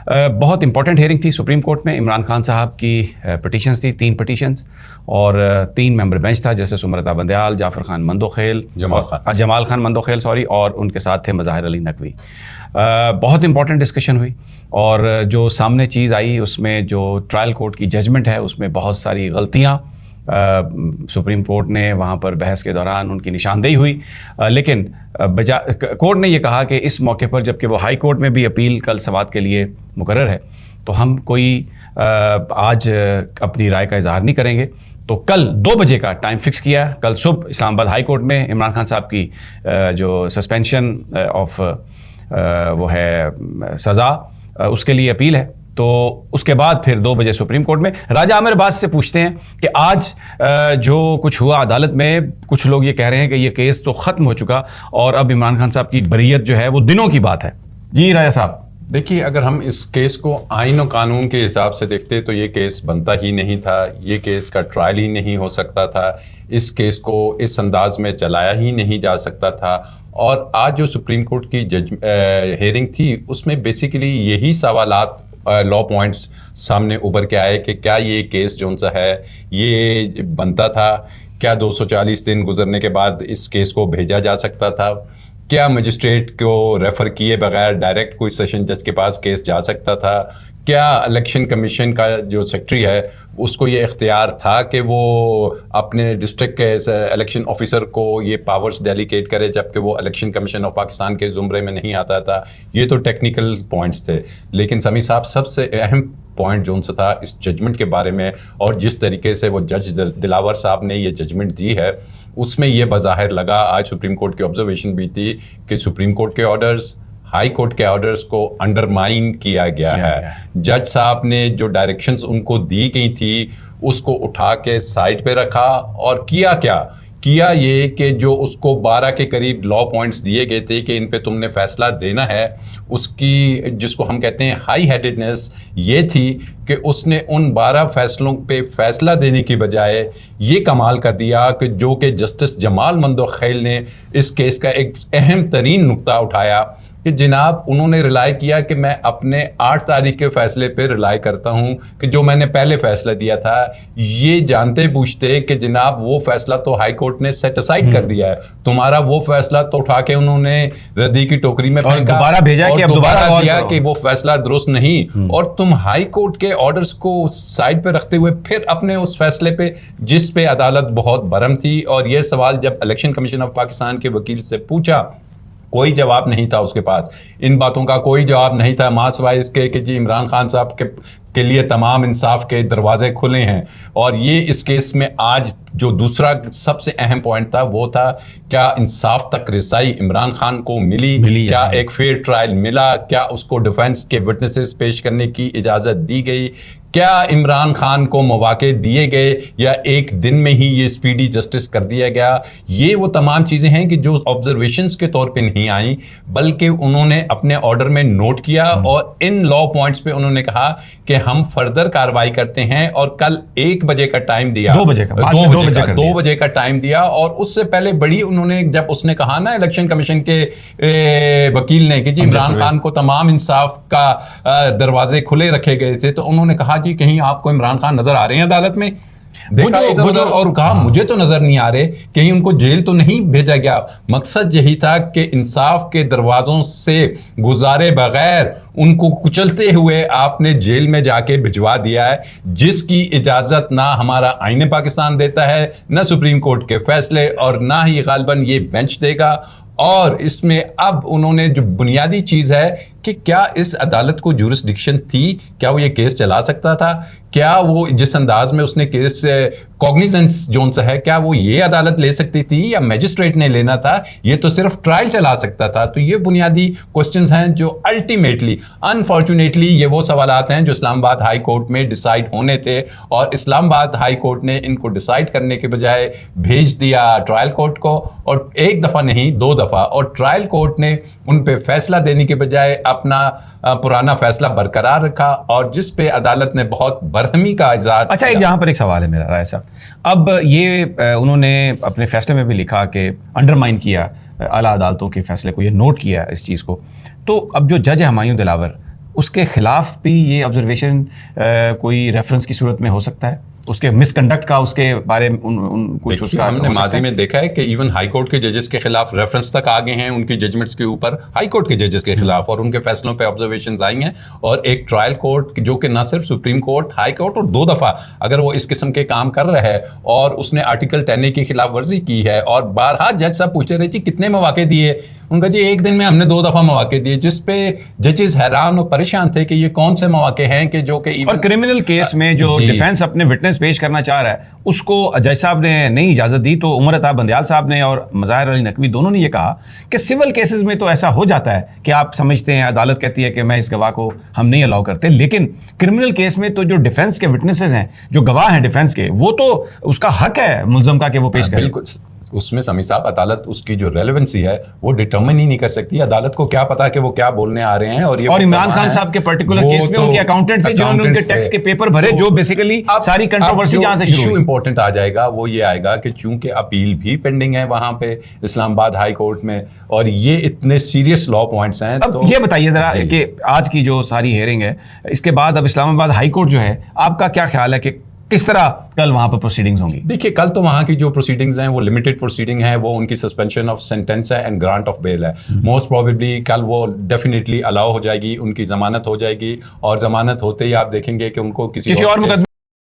بہت important hearing تھی supreme court میں. عمران خان صاحب کی پٹیشنز تھی, 3 پٹیشنز, اور 3 ممبر بینچ تھا, جیسے سمرتا بندیال, جعفر خان مندوخیل, جمال خان مندوخیل اور ان کے ساتھ تھے مظاہر علی نقوی. بہت امپورٹنٹ ڈسکشن ہوئی, اور جو سامنے چیز آئی اس میں جو ٹرائل کورٹ کی ججمنٹ ہے اس میں بہت ساری غلطیاں سپریم کورٹ نے وہاں پر بحث کے دوران ان کی نشاندہی ہوئی. لیکن کورٹ نے یہ کہا کہ اس موقع پر جبکہ وہ ہائی کورٹ میں بھی اپیل کل سماعت کے لیے مقرر ہے, تو ہم کوئی آج اپنی رائے کا اظہار نہیں کریں گے. تو کل 2 بجے کا ٹائم فکس کیا. کل صبح اسلام آباد ہائی کورٹ میں عمران خان صاحب کی جو سسپینشن آف وہ ہے سزا, اس کے لیے اپیل ہے. تو اس کے بعد پھر 2 بجے سپریم کورٹ میں. راجہ عامر عباس سے پوچھتے ہیں کہ آج جو کچھ ہوا عدالت میں, کچھ لوگ یہ کہہ رہے ہیں کہ یہ کیس تو ختم ہو چکا اور اب عمران خان صاحب کی بریت جو ہے وہ دنوں کی بات ہے. جی راجہ صاحب. دیکھیے, اگر ہم اس کیس کو آئین و قانون کے حساب سے دیکھتے تو یہ کیس بنتا ہی نہیں تھا, یہ کیس کا ٹرائل ہی نہیں ہو سکتا تھا, اس کیس کو اس انداز میں چلایا ہی نہیں جا سکتا تھا. اور آج جو سپریم کورٹ کی ہیئرنگ تھی اس میں بیسیکلی یہی سوالات لا پوائنٹس سامنے ابھر کے آئے کہ کیا یہ کیس جو سا ہے یہ بنتا تھا, کیا 240 دن گزرنے کے بعد اس کیس کو بھیجا جا سکتا تھا, کیا مجسٹریٹ کو ریفر کیے بغیر ڈائریکٹ کوئی سیشن جج کے پاس کیس جا سکتا تھا, کیا الیکشن کمیشن کا جو سیکرٹری ہے اس کو یہ اختیار تھا کہ وہ اپنے ڈسٹرکٹ کے الیکشن آفیسر کو یہ پاورز ڈیلیگیٹ کرے جبکہ وہ الیکشن کمیشن آف پاکستان کے زمرے میں نہیں آتا تھا. یہ تو ٹیکنیکل پوائنٹس تھے, لیکن سمیع صاحب سب سے اہم پوائنٹ جو سا تھا اس ججمنٹ کے بارے میں, اور جس طریقے سے وہ جج دلاور صاحب نے یہ ججمنٹ دی ہے اس میں یہ بظاہر لگا, آج سپریم کورٹ کی آبزرویشن بھی تھی کہ سپریم کورٹ کے آرڈرز, ہائی کورٹ کے آرڈرز کو انڈرمائن کیا گیا ہے. جج صاحب نے جو ڈائریکشنز ان کو دی گئی تھی اس کو اٹھا کے سائڈ پہ رکھا, اور کیا یہ کہ جو اس کو 12 کے قریب لا پوائنٹس دیے گئے تھے کہ ان پہ تم نے فیصلہ دینا ہے, اس کی جس کو ہم کہتے ہیں ہائی ہیڈڈنس یہ تھی کہ اس نے ان 12 فیصلوں پہ فیصلہ دینے کی بجائے یہ کمال کر دیا کہ جو کہ جسٹس جمال مندوخیل نے اس کیس کا ایک اہم ترین نقطہ اٹھایا کہ جناب انہوں نے رلائے کیا کہ میں اپنے 8 تاریخ کے فیصلے پہ رلائے کرتا ہوں کہ جو میں نے پہلے فیصلہ دیا تھا, یہ جانتے بوجھتے کہ جناب وہ فیصلہ تو ہائی کورٹ نے سیٹ اسائڈ کر دیا ہے, تمہارا وہ فیصلہ تو اٹھا کے انہوں نے ردی کی ٹوکری میں پھینکا دوبارہ بھیجا کہ اب دوبارہ دیا کہ وہ فیصلہ درست نہیں, اور تم ہائی کورٹ کے آرڈرز کو سائڈ پہ رکھتے ہوئے پھر اپنے اس فیصلے پہ جس پہ عدالت بہت برہم تھی. اور یہ سوال جب الیکشن کمیشن آف پاکستان کے وکیل سے پوچھا, کوئی جواب نہیں تھا اس کے پاس, ان باتوں کا کوئی جواب نہیں تھا ماں سوائے اس کے کہ جی عمران خان صاحب کے لیے تمام انصاف کے دروازے کھلے ہیں. اور یہ اس کیس میں آج جو دوسرا سب سے اہم پوائنٹ تھا وہ تھا کیا انصاف تک رسائی عمران خان کو ملی, کیا ایک فیئر ٹرائل ملا, کیا اس کو ڈیفینس کے وٹنسز پیش کرنے کی اجازت دی گئی, کیا عمران خان کو مواقع دیے گئے یا ایک دن میں ہی یہ اسپیڈی جسٹس کر دیا گیا. یہ وہ تمام چیزیں ہیں کہ جو آبزرویشنز کے طور پہ نہیں آئیں بلکہ انہوں نے اپنے آرڈر میں نوٹ کیا, اور ان لا پوائنٹس پہ انہوں نے کہا کہ ہم فردر کارروائی کرتے ہیں, اور کل 1 بجے کا ٹائم دیا, 2 بجے کا ٹائم دیا. اور اس سے پہلے بڑی انہوں نے جب اس نے کہا نا الیکشن کمیشن کے وکیل نے کہ جی عمران خان کو تمام انصاف کا دروازے کھلے رکھے گئے تھے, تو انہوں نے کہا جی کہیں آپ کو عمران خان نظر آ رہے ہیں عدالت میں, دیکھا ادھر ادھر اور کہا مجھے تو نظر نہیں آ رہے, کہیں ان کو جیل تو نہیں بھیجا گیا. مقصد یہی تھا کہ انصاف کے دروازوں سے گزارے بغیر ان کو کچلتے ہوئے آپ نے جیل میں جا کے بھجوا دیا ہے, جس کی اجازت نہ ہمارا آئین پاکستان دیتا ہے, نہ سپریم کورٹ کے فیصلے, اور نہ ہی غالباً یہ بینچ دے گا. اور اس میں اب انہوں نے جو بنیادی چیز ہے کہ کیا اس عدالت کو جورسڈکشن تھی, کیا وہ یہ کیس چلا سکتا تھا, کیا وہ جس انداز میں اس نے کیس کوگنیزنس جون سا ہے کیا وہ یہ عدالت لے سکتی تھی یا میجسٹریٹ نے لینا تھا, یہ تو صرف ٹرائل چلا سکتا تھا. تو یہ بنیادی کوسچنز ہیں جو الٹیمیٹلی انفارچونیٹلی یہ وہ سوالات ہیں جو اسلام آباد ہائی کورٹ میں ڈیسائیڈ ہونے تھے, اور اسلام آباد ہائی کورٹ نے ان کو ڈیسائیڈ کرنے کے بجائے بھیج دیا ٹرائل کورٹ کو, اور 1 دفعہ نہیں 2 دفعہ, اور ٹرائل کورٹ نے ان پہ فیصلہ دینے کے بجائے اپنا پرانا فیصلہ برقرار رکھا, اور جس پہ عدالت نے بہت برہمی کا اظہار. اچھا یہاں پر ایک سوال ہے میرا رائے صاحب, اب یہ انہوں نے اپنے فیصلے میں بھی لکھا کہ انڈرمائن کیا اعلیٰ عدالتوں کے فیصلے کو, یہ نوٹ کیا اس چیز کو, تو اب جو جج ہے ہمایوں دلاور اس کے خلاف بھی یہ آبزرویشن کوئی ریفرنس کی صورت میں ہو سکتا ہے؟ اس کے مس کنڈکٹ کا اس کے بارے میں کچھ اس کا ہم نے ماضی میں دیکھا ہے کہ ایون ہائی کورٹ کے ججز کے خلاف ریفرنس تک آگے ہیں ان کی ججمنٹس کے اوپر، ہائی کورٹ کے ججز کے خلاف، اور ان کے فیصلوں پہ آبزرویشنز آئی ہیں. اور ایک ٹرائل کورٹ جو کہ نہ صرف سپریم کورٹ، ہائی کورٹ، اور 2 دفعہ اگر وہ اس قسم کے کام کر رہا ہے اور اس نے آرٹیکل 10A کی خلاف ورزی کی ہے، اور بارہا جج صاحب پوچھتے رہے جی کتنے مواقع دیے، ان کا جی ایک دن میں ہم نے 2 دفعہ مواقع دیے، جس پہ ججز حیران اور پریشان تھے کہ یہ کون سے مواقع ہیں کہ جو کہ اور کرمنل کیس میں جو ڈیفینس اپنے وٹنس پیش کرنا چاہ رہا ہے اس کو جج صاحب نے نہیں اجازت دی، تو عمر عطا بندیال صاحب نے اور مظاہر علی نقوی دونوں نے یہ کہا کہ سول کیسز میں تو ایسا ہو جاتا ہے کہ آپ سمجھتے ہیں، عدالت کہتی ہے کہ میں اس گواہ کو ہم نہیں الاؤ کرتے، لیکن کرمنل کیس میں تو جو ڈیفینس کے وٹنسز ہیں، جو گواہ ہیں ڈیفینس کے، وہ تو اس کا حق ہے ملزم کا کہ وہ پیش کرے. بالکل. اس میں سمیع صاحب عدالت اس کی جو ریلیونسی ہے وہ ڈٹرمن ہی نہیں کر سکتی. عدالت کو کیا پتا کہ وہ کیا بولنے آ رہے ہیں. اور عمران خان صاحب کے پرٹیکولر کیس میں ان کے اکاؤنٹنٹ تھے جنہوں نے ان کے ٹیکس کے پیپر بھرے، جو بیسیکلی ساری کنٹروورسی جہاں سے شروع ہوئی. امپورٹنٹ آ جائے گا وہ یہ آئے گا کہ چونکہ اپیل بھی پینڈنگ ہے وہاں پہ اسلام آباد ہائی کورٹ میں، اور یہ اتنے سیریس لا پوائنٹس ہیں. اب یہ بتائیے ذرا کہ آج کی جو ساری ہیئرنگ ہے اس کے بعد اب اسلام آباد ہائی کورٹ جو ہے، آپ کا کیا خیال ہے کہ کس طرح کل وہاں پر پروسیڈنگز ہوں گی؟ دیکھیے کل تو وہاں کی جو پروسیڈنگز ہیں وہ لمیٹڈ پروسیڈنگ ہے، وہ ان کی سسپینشن آف سینٹینس ہے اینڈ گرانٹ آف بیل ہے. موسٹ پروبیبلی کل وہ ڈیفینیٹلی الاؤ ہو جائے گی، ان کی ضمانت ہو جائے گی، اور ضمانت ہوتے ہی آپ دیکھیں گے کہ ان کو کسی اور